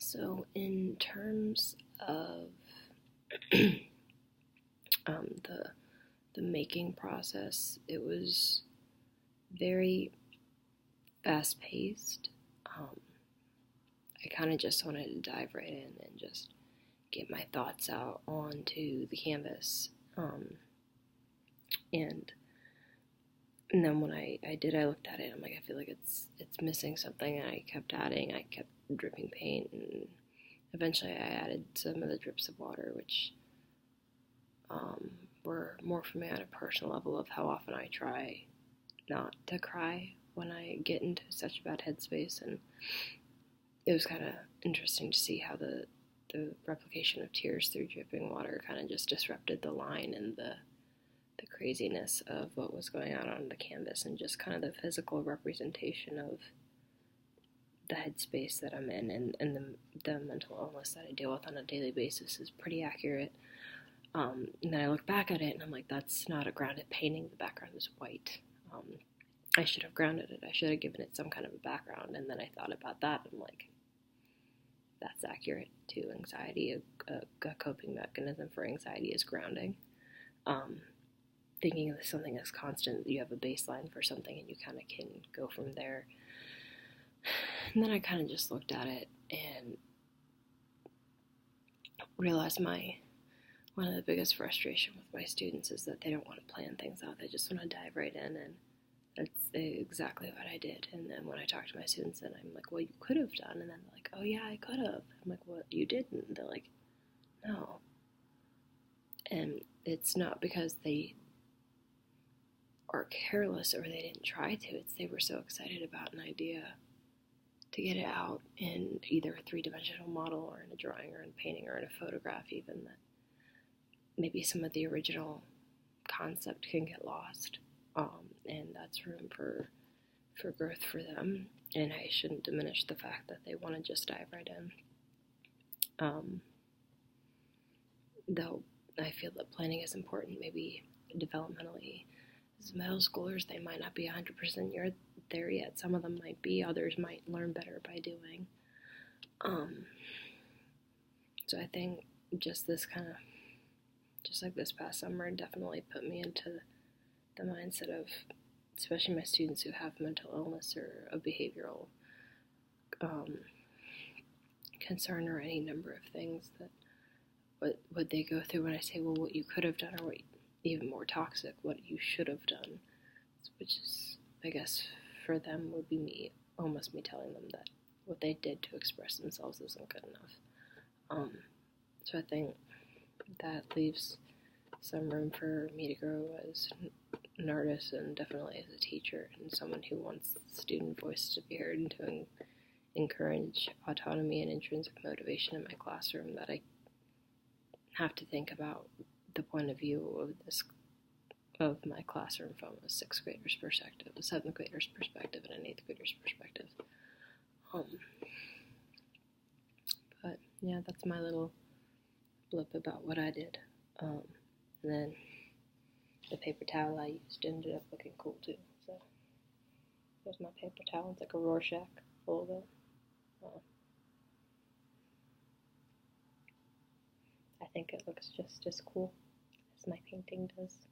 So in terms of the making process, it was very fast paced. I kind of just wanted to dive right in and just get my thoughts out onto the canvas. And then when I looked at it. I'm like, I feel like it's missing something, and I kept adding. I kept dripping paint, and eventually I added some of the drips of water, which were more for me on a personal level of how often I try not to cry when I get into such a bad headspace. And it was kind of interesting to see how the replication of tears through dripping water kind of just disrupted the line and the craziness of what was going on the canvas, and just kind of the physical representation of the headspace that I'm in, and the mental illness that I deal with on a daily basis is pretty accurate. And then I look back at it and I'm like, that's not a grounded painting. The background is white. I should have grounded it. I should have given it some kind of a background. And then I thought about that. I'm like, that's accurate to anxiety. A coping mechanism for anxiety is grounding. Thinking of something as constant, you have a baseline for something and you kind of can go from there. And then I kind of just looked at it and realized one of the biggest frustration with my students is that they don't want to plan things out. They just want to dive right in, and that's exactly what I did. And then when I talk to my students, and I'm like, well, you could have done, and then they're like, oh yeah, I could have. I'm like, well, you didn't. And they're like, no. And it's not because they are careless or they didn't try to. It's they were so excited about an idea to get it out in either a three-dimensional model or in a drawing or in a painting or in a photograph even, that maybe some of the original concept can get lost. And that's room for growth for them. And I shouldn't diminish the fact that they want to just dive right in. Though I feel that planning is important, maybe developmentally. As middle schoolers, they might not be 100% there yet. Some of them might be, others might learn better by doing. So I think just like this past summer, definitely put me into the mindset of, especially my students who have mental illness or a behavioral concern or any number of things, that what they go through when I say, well, what you could have done, or what even more toxic, what you should have done, which is, I guess, for them would be almost me telling them that what they did to express themselves isn't good enough. So I think that leaves some room for me to grow as an artist, and definitely as a teacher, and someone who wants student voice to be heard, and to encourage autonomy and intrinsic motivation in my classroom, that I have to think about the point of view of my classroom from a 6th grader's perspective, a 7th grader's perspective, and an 8th grader's perspective. But yeah, that's my little blip about what I did. And then the paper towel I used ended up looking cool too. So there's my paper towel. It's like a Rorschach a little bit. I think it looks just as cool as my painting does.